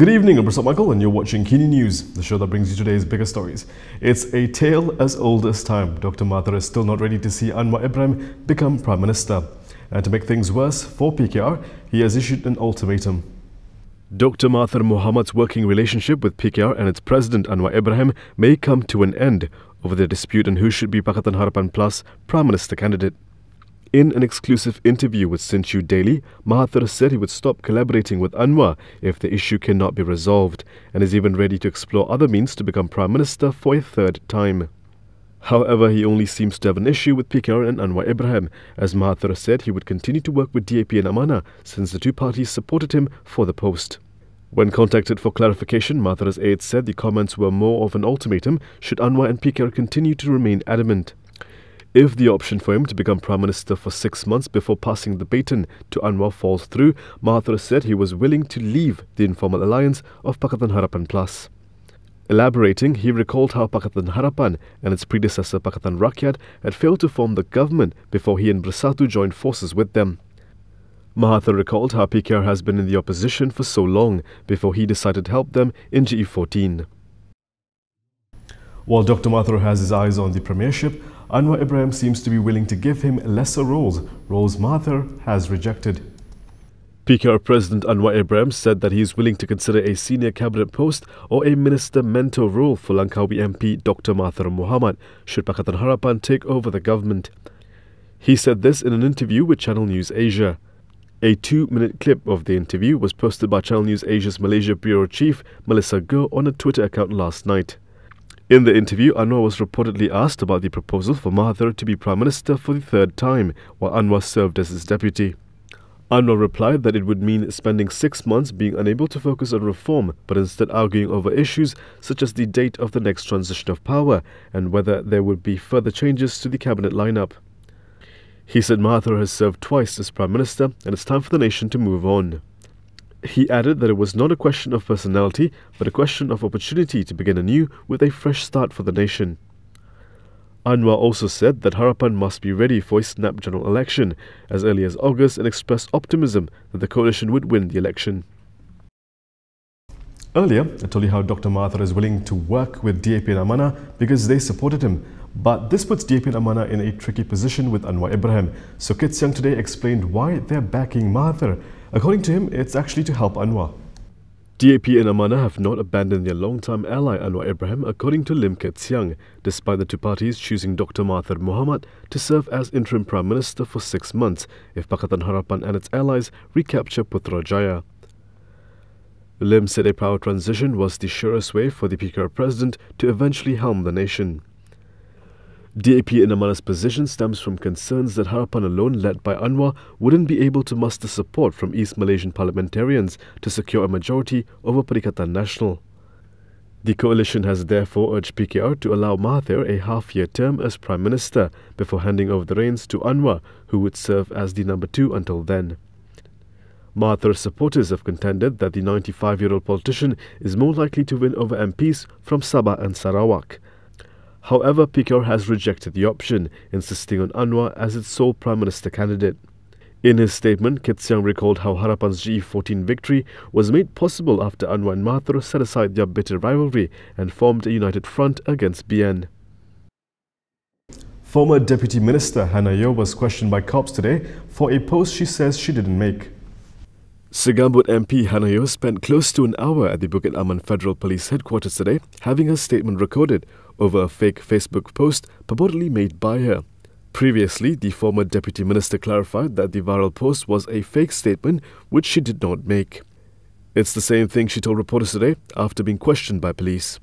Good evening, I'm Prasad Michael and you're watching Kini News, the show that brings you today's biggest stories. It's a tale as old as time. Dr. Mahathir is still not ready to see Anwar Ibrahim become Prime Minister. And to make things worse for PKR, he has issued an ultimatum. Dr. Mahathir Mohamad's working relationship with PKR and its president Anwar Ibrahim may come to an end over the dispute on who should be Pakatan Harapan Plus Prime Minister candidate. In an exclusive interview with Sinchu Daily, Mahathir said he would stop collaborating with Anwar if the issue cannot be resolved, and is even ready to explore other means to become Prime Minister for a third time. However, he only seems to have an issue with PKR and Anwar Ibrahim, as Mahathir said he would continue to work with DAP and Amanah since the two parties supported him for the post. When contacted for clarification, Mahathir's aide said the comments were more of an ultimatum should Anwar and PKR continue to remain adamant. If the option for him to become Prime Minister for 6 months before passing the baton to Anwar falls through, Mahathir said he was willing to leave the informal alliance of Pakatan Harapan Plus. Elaborating, he recalled how Pakatan Harapan and its predecessor Pakatan Rakyat had failed to form the government before he and Bersatu joined forces with them. Mahathir recalled how PKR has been in the opposition for so long before he decided to help them in GE14. While Dr. Mahathir has his eyes on the premiership, Anwar Ibrahim seems to be willing to give him lesser roles Mahathir has rejected. PKR President Anwar Ibrahim said that he is willing to consider a senior cabinet post or a minister mentor role for Langkawi MP Dr. Mahathir Mohamad should Pakatan Harapan take over the government. He said this in an interview with Channel News Asia. A 2-minute clip of the interview was posted by Channel News Asia's Malaysia Bureau Chief Melissa Goh on a Twitter account last night. In the interview, Anwar was reportedly asked about the proposal for Mahathir to be Prime Minister for the third time, while Anwar served as his deputy. Anwar replied that it would mean spending 6 months being unable to focus on reform, but instead arguing over issues such as the date of the next transition of power and whether there would be further changes to the cabinet lineup. He said Mahathir has served twice as Prime Minister and it's time for the nation to move on. He added that it was not a question of personality, but a question of opportunity to begin anew with a fresh start for the nation. Anwar also said that Harapan must be ready for a snap general election as early as August and expressed optimism that the coalition would win the election. Earlier, I told you how Dr. Mahathir is willing to work with DAP and Amanah because they supported him. But this puts DAP and Amanah in a tricky position with Anwar Ibrahim. So Kit Siang today explained why they're backing Mahathir. According to him, it's actually to help Anwar. DAP and Amanah have not abandoned their long-time ally Anwar Ibrahim, according to Lim Kit Siang, despite the two parties choosing Dr. Mahathir Mohamad to serve as interim Prime Minister for 6 months if Pakatan Harapan and its allies recapture Putrajaya. Lim said a power transition was the surest way for the PKR president to eventually helm the nation. DAP and Amanah's position stems from concerns that Harapan alone, led by Anwar, wouldn't be able to muster support from East Malaysian parliamentarians to secure a majority over Perikatan Nasional. The coalition has therefore urged PKR to allow Mahathir a half-year term as Prime Minister before handing over the reins to Anwar, who would serve as the number 2 until then. Mahathir's supporters have contended that the 95-year-old politician is more likely to win over MPs from Sabah and Sarawak. However, PKR has rejected the option, insisting on Anwar as its sole Prime Minister candidate. In his statement, Kit Siang recalled how Harapan's GE14 victory was made possible after Anwar and Mahathir set aside their bitter rivalry and formed a united front against BN. Former Deputy Minister Hannah Yeoh was questioned by cops today for a post she says she didn't make. Segambut MP Hannah Yeoh spent close to an hour at the Bukit Aman Federal Police Headquarters today, having her statement recorded over a fake Facebook post purportedly made by her. Previously, the former Deputy Minister clarified that the viral post was a fake statement which she did not make. It's the same thing she told reporters today after being questioned by police.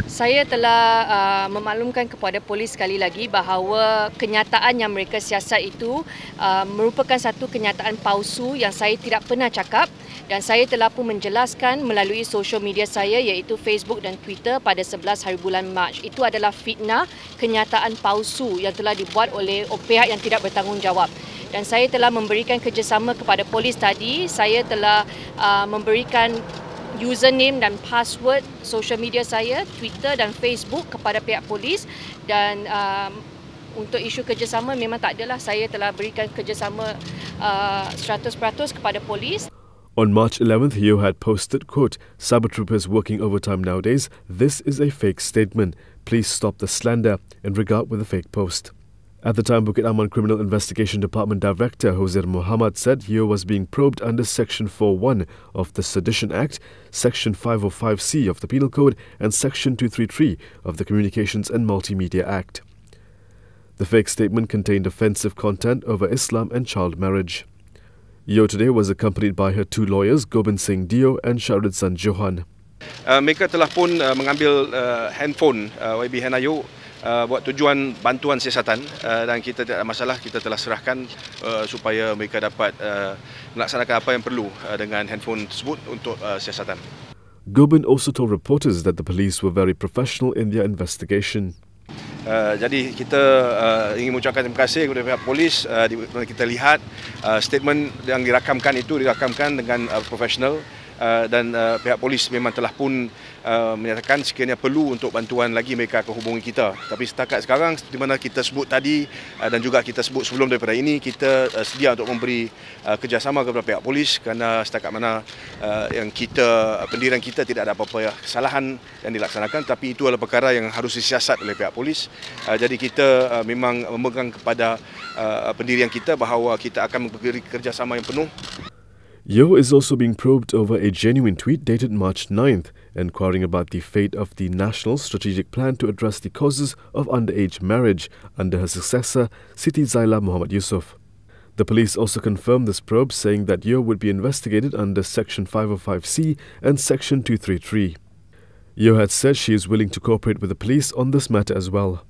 Saya telah memaklumkan kepada polis sekali lagi bahawa kenyataan yang mereka siasat itu merupakan satu kenyataan palsu yang saya tidak pernah cakap, dan saya telah pun menjelaskan melalui social media saya iaitu Facebook dan Twitter pada 11 hari bulan Mac. Itu adalah fitnah, kenyataan palsu yang telah dibuat oleh pihak yang tidak bertanggungjawab. Dan saya telah memberikan kerjasama kepada polis tadi. Saya telah memberikan username dan password social media saya, Twitter dan Facebook kepada pihak polis, dan untuk isu kerjasama memang tak adalah. Saya telah berikan kerjasama 100% kepada polis. On March 11th, Yeo had posted, quote, "Cyber troopers working overtime nowadays. This is a fake statement. Please stop the slander," in regard with the fake post. At the time, Bukit Aman Criminal Investigation Department Director Mahathir Mohamad said Yeo was being probed under Section 4.1 of the Sedition Act, Section 505C of the Penal Code and Section 233 of the Communications and Multimedia Act. The fake statement contained offensive content over Islam and child marriage. Yeo today was accompanied by her two lawyers, Gobind Singh Dio and Shahridsan Johan. Mereka telah pun mengambil handphone YB Henayu buat tujuan bantuan siasatan dan kita tidak ada masalah, kita telah serahkan supaya mereka dapat melaksanakan apa yang perlu dengan handphone tersebut untuk siasatan. Gobind also told reporters that the police were very professional in their investigation. Jadi kita ingin mengucapkan terima kasih kepada pihak polis di mana kita lihat statement yang dirakamkan itu dirakamkan dengan profesional. Dan pihak polis memang telah pun menyatakan sekiranya perlu untuk bantuan lagi mereka akan hubungi kita. Tapi setakat sekarang di mana kita sebut tadi dan juga kita sebut sebelum daripada ini, kita sedia untuk memberi kerjasama kepada pihak polis kerana setakat mana yang pendirian kita tidak ada apa-apa kesalahan yang dilaksanakan, tapi itu adalah perkara yang harus disiasat oleh pihak polis. Jadi kita memang memegang kepada pendirian kita bahawa kita akan memberi kerjasama yang penuh. Yeo is also being probed over a genuine tweet dated March 9th, inquiring about the fate of the National Strategic Plan to address the causes of underage marriage under her successor, Siti Zaila Muhammad Yusuf. The police also confirmed this probe, saying that Yeo would be investigated under Section 505C and Section 233. Yeo had said she is willing to cooperate with the police on this matter as well.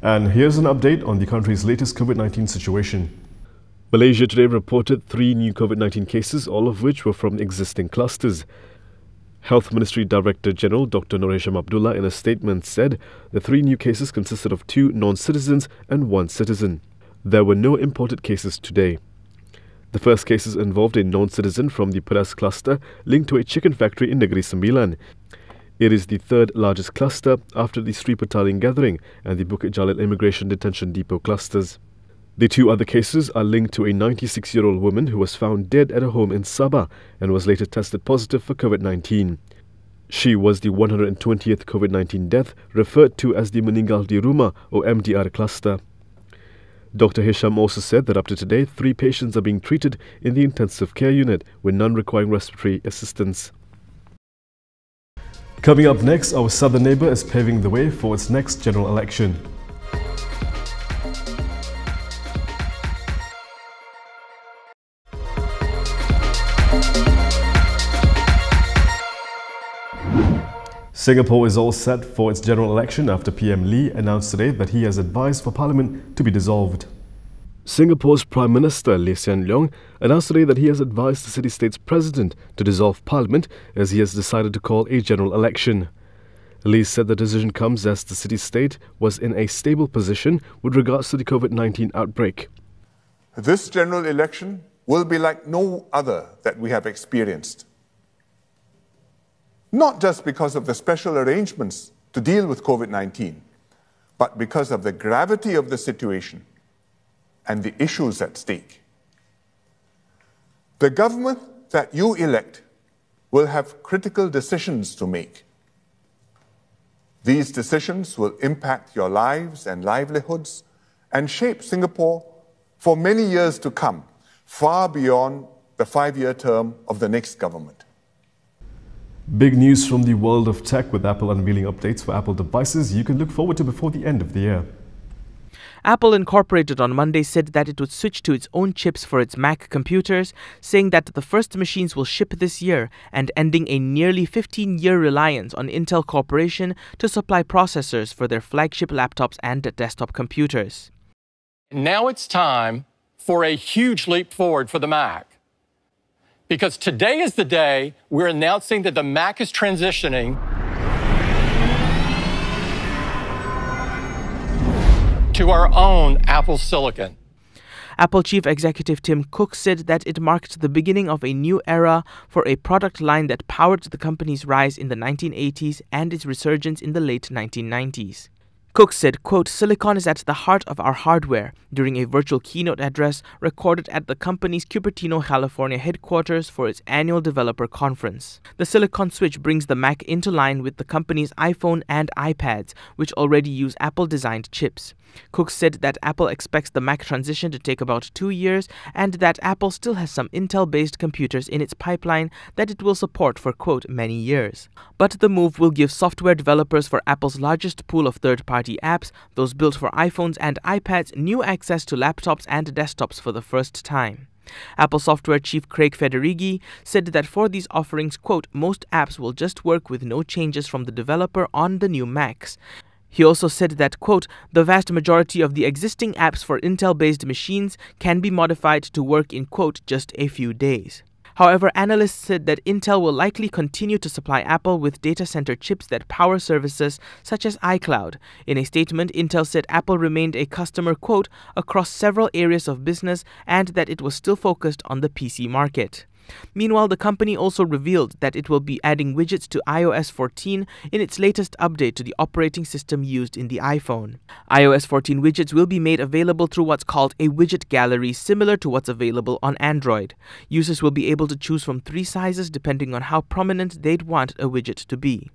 And here's an update on the country's latest COVID-19 situation. Malaysia today reported 3 new COVID-19 cases, all of which were from existing clusters. Health Ministry Director General Dr. Noresham Abdullah in a statement said the 3 new cases consisted of 2 non-citizens and 1 citizen. There were no imported cases today. The first cases involved a non-citizen from the Pedas cluster linked to a chicken factory in Negeri Sembilan. It is the 3rd largest cluster after the Sri Petaling gathering and the Bukit Jalil Immigration Detention Depot clusters. The 2 other cases are linked to a 96-year-old woman who was found dead at a home in Sabah and was later tested positive for COVID-19. She was the 120th COVID-19 death referred to as the Meninggal di Rumah or MDR cluster. Dr. Hisham also said that up to today, 3 patients are being treated in the intensive care unit with none requiring respiratory assistance. Coming up next, our southern neighbour is paving the way for its next general election. Singapore is all set for its general election after PM Lee announced today that he has advised for Parliament to be dissolved. Singapore's Prime Minister Lee Hsien Loong announced today that he has advised the city-state's president to dissolve Parliament as he has decided to call a general election. Lee said the decision comes as the city-state was in a stable position with regards to the COVID-19 outbreak. This general election will be like no other that we have experienced. Not just because of the special arrangements to deal with COVID-19, but because of the gravity of the situation and the issues at stake. The government that you elect will have critical decisions to make. These decisions will impact your lives and livelihoods and shape Singapore for many years to come, far beyond the 5-year term of the next government. Big news from the world of tech, with Apple unveiling updates for Apple devices you can look forward to before the end of the year. Apple Incorporated on Monday said that it would switch to its own chips for its Mac computers, saying that the first machines will ship this year and ending a nearly 15-year reliance on Intel Corporation to supply processors for their flagship laptops and desktop computers. Now it's time for a huge leap forward for the Mac. Because today is the day we're announcing that the Mac is transitioning to our own Apple Silicon. Apple Chief Executive Tim Cook said that it marked the beginning of a new era for a product line that powered the company's rise in the 1980s and its resurgence in the late 1990s. Cook said, quote, "Silicon is at the heart of our hardware," during a virtual keynote address recorded at the company's Cupertino, California headquarters for its annual developer conference. The Silicon switch brings the Mac into line with the company's iPhone and iPads, which already use Apple-designed chips. Cook said that Apple expects the Mac transition to take about 2 years and that Apple still has some Intel-based computers in its pipeline that it will support for, quote, many years. But the move will give software developers for Apple's largest pool of third-party apps, those built for iPhones and iPads, new access to laptops and desktops for the first time. Apple software chief Craig Federighi said that for these offerings, quote, "most apps will just work with no changes from the developer on the new Macs." He also said that, quote, "the vast majority of the existing apps for Intel-based machines can be modified to work in, quote, just a few days." However, analysts said that Intel will likely continue to supply Apple with data center chips that power services such as iCloud. In a statement, Intel said Apple remained a customer, quote, "across several areas of business," and that it was still focused on the PC market. Meanwhile, the company also revealed that it will be adding widgets to iOS 14 in its latest update to the operating system used in the iPhone. iOS 14 widgets will be made available through what's called a widget gallery, similar to what's available on Android. Users will be able to choose from 3 sizes depending on how prominent they'd want a widget to be.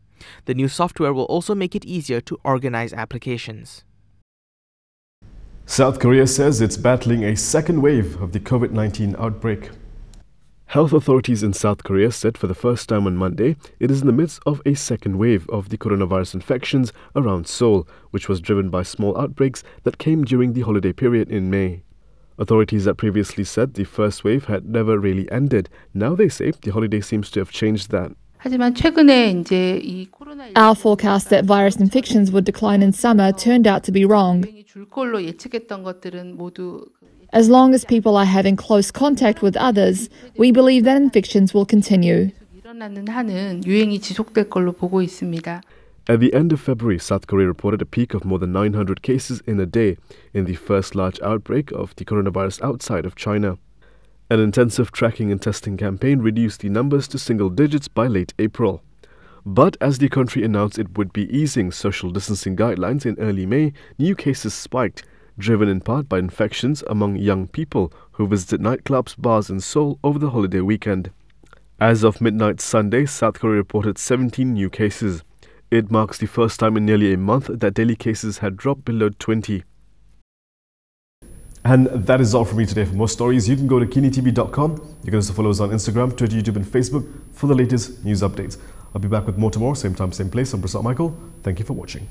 The new software will also make it easier to organize applications. South Korea says it's battling a second wave of the COVID-19 outbreak. Health authorities in South Korea said for the first time on Monday it is in the midst of a second wave of the coronavirus infections around Seoul, which was driven by small outbreaks that came during the holiday period in May. Authorities had previously said the first wave had never really ended. Now they say the holiday seems to have changed that. Our forecast that virus infections would decline in summer turned out to be wrong. As long as people are having close contact with others, we believe that infections will continue. At the end of February, South Korea reported a peak of more than 900 cases in a day in the first large outbreak of the coronavirus outside of China. An intensive tracking and testing campaign reduced the numbers to single digits by late April. But as the country announced it would be easing social distancing guidelines in early May, new cases spiked, driven in part by infections among young people who visited nightclubs, bars in Seoul over the holiday weekend. As of midnight Sunday, South Korea reported 17 new cases. It marks the first time in nearly a month that daily cases had dropped below 20. And that is all from me today. For more stories, you can go to KiniTV.com. You can also follow us on Instagram, Twitter, YouTube and Facebook for the latest news updates. I'll be back with more tomorrow, same time, same place. I'm Prasad Michael. Thank you for watching.